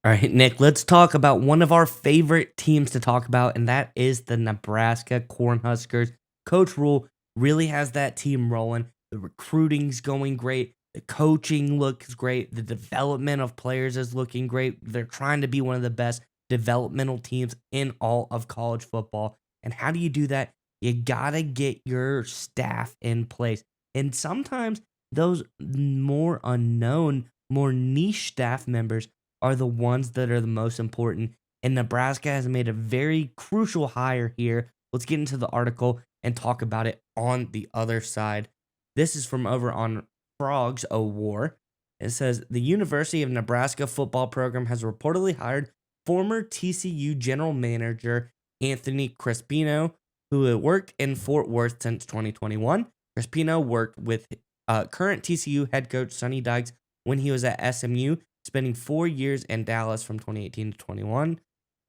All right, Nick, let's talk about one of our favorite teams to talk about, and that is the Nebraska Cornhuskers. Coach Rule really has that team rolling. The recruiting's going great. The coaching looks great. The development of players is looking great. They're trying to be one of the best developmental teams in all of college football. And how do you do that? You got to get your staff in place. And sometimes those more unknown, more niche staff members are the ones that are the most important. And Nebraska has made a very crucial hire here. Let's get into the article and talk about it on the other side. This is from over on Frogs O War. It says the University of Nebraska football program has reportedly hired former TCU general manager Anthony Crespino, who had worked in Fort Worth since 2021. Crespino worked with current TCU head coach Sonny Dykes when he was at SMU, spending 4 years in Dallas from 2018 to 21.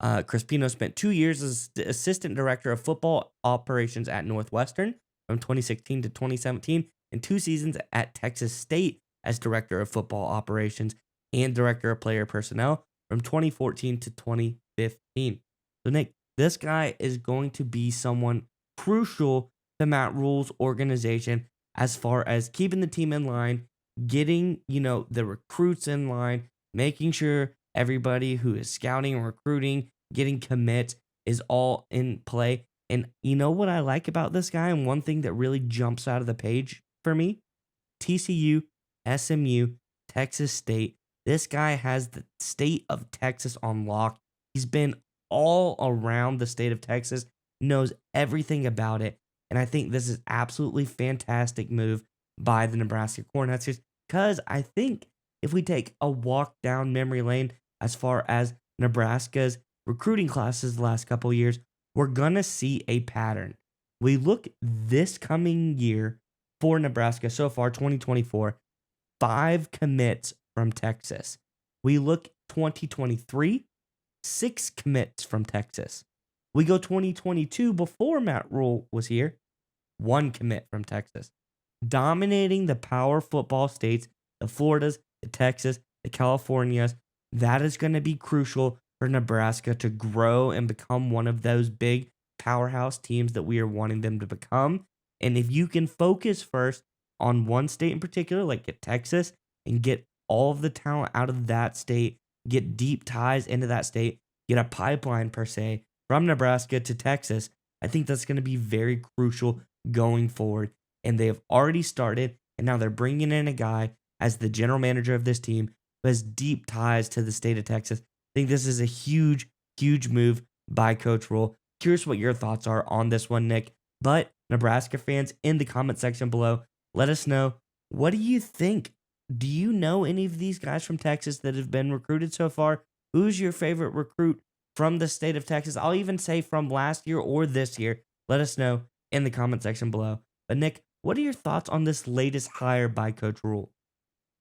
Crespino spent 2 years as the assistant director of football operations at Northwestern from 2016 to 2017, and 2 seasons at Texas State as director of football operations and director of player personnel from 2014 to 2015. So, Nick, this guy is going to be someone crucial to Matt Rule's organization as far as keeping the team in line, getting, the recruits in line, making sure everybody who is scouting and recruiting, getting commits is all in play. And you know what I like about this guy? And one thing that really jumps out of the page for me, TCU, SMU, Texas State. This guy has the state of Texas on lock. He's been all around the state of Texas, knows everything about it. And I think this is absolutely fantastic move by the Nebraska Cornhuskers, because I think if we take a walk down memory lane as far as Nebraska's recruiting classes the last couple of years, we're going to see a pattern. We look this coming year for Nebraska so far, 2024, 5 commits from Texas. We look 2023, 6 commits from Texas. We go 2022 before Matt Rule was here, 1 commit from Texas. Dominating the power football states, the Floridas, the Texas, the Californias. That is going to be crucial for Nebraska to grow and become one of those big powerhouse teams that we are wanting them to become. And if you can focus first on one state in particular, like get Texas, and get all of the talent out of that state, get deep ties into that state, get a pipeline per se from Nebraska to Texas, I think that's going to be very crucial going forward. And they have already started, and now they're bringing in a guy as the general manager of this team who has deep ties to the state of Texas. I think this is a huge, huge move by Coach Rule. Curious what your thoughts are on this one, Nick. But Nebraska fans, in the comment section below, let us know, what do you think? Do you know any of these guys from Texas that have been recruited so far? Who's your favorite recruit from the state of Texas? I'll even say from last year or this year. Let us know in the comment section below. But Nick, what are your thoughts on this latest hire by Coach Rule?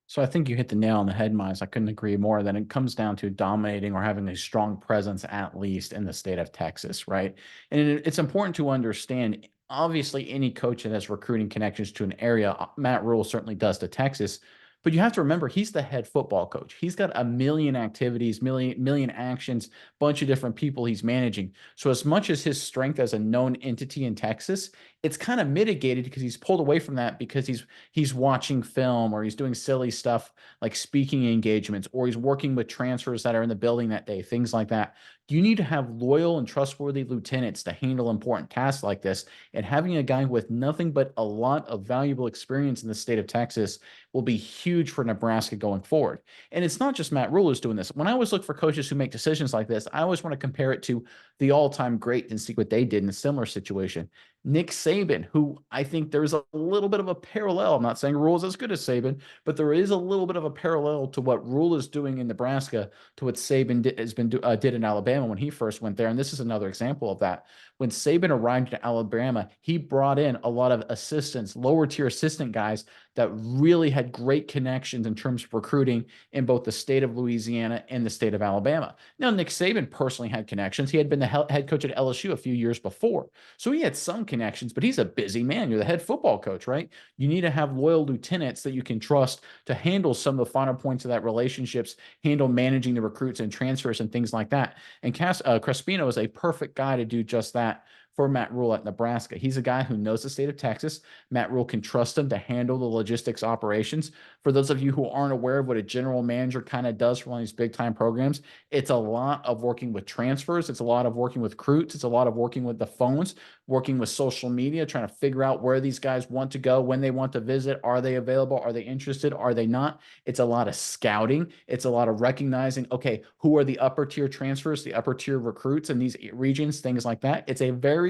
So I think you hit the nail on the head, Miles. I couldn't agree more. That it comes down to dominating or having a strong presence, at least in the state of Texas, right? And it's important to understand. Obviously, any coach that has recruiting connections to an area, Matt Rule certainly does to Texas. But you have to remember, he's the head football coach. He's got a million activities, million actions, bunch of different people he's managing. So as much as his strength as a known entity in Texas, it's kind of mitigated because he's pulled away from that because he's watching film, or he's doing silly stuff like speaking engagements, or he's working with transfers that are in the building that day, things like that. You need to have loyal and trustworthy lieutenants to handle important tasks like this. And having a guy with nothing but a lot of valuable experience in the state of Texas will be huge for Nebraska going forward. And it's not just Matt Rule who's doing this. When I always look for coaches who make decisions like this, I always want to compare it to the all-time great and see what they did in a similar situation. Nick Saban, who I think there's a little bit of a parallel. I'm not saying Rule is as good as Saban, but there is a little bit of a parallel to what Rule is doing in Nebraska to what Saban did in Alabama when he first went there. And this is another example of that. When Saban arrived in Alabama, he brought in a lot of assistants, lower tier assistant guys that really had great connections in terms of recruiting in both the state of Louisiana and the state of Alabama. Now, Nick Saban personally had connections. He had been the head coach at LSU a few years before. So he had some connections, but he's a busy man. You're the head football coach, right? You need to have loyal lieutenants that you can trust to handle some of the finer points of that relationships, handle managing the recruits and transfers and things like that. And Crespino is a perfect guy to do just that for Matt Rule at Nebraska. He's a guy who knows the state of Texas. Matt Rule can trust him to handle the logistics operations. For those of you who aren't aware of what a general manager kind of does for one of these big time programs, it's a lot of working with transfers. It's a lot of working with recruits. It's a lot of working with the phones, working with social media, trying to figure out where these guys want to go, when they want to visit. Are they available? Are they interested? Are they not? It's a lot of scouting. It's a lot of recognizing, okay, who are the upper tier transfers, the upper tier recruits in these regions, things like that. It's a very,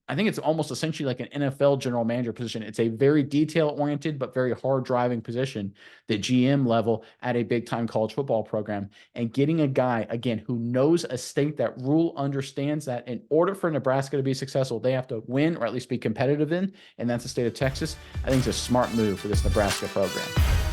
I think it's almost essentially like an NFL general manager position. It's a very detail oriented, but very hard driving position, the GM level at a big time college football program. And getting a guy, again, who knows a state that Rule understands that in order for Nebraska to be successful, they have to win or at least be competitive in, and that's the state of Texas. I think it's a smart move for this Nebraska program.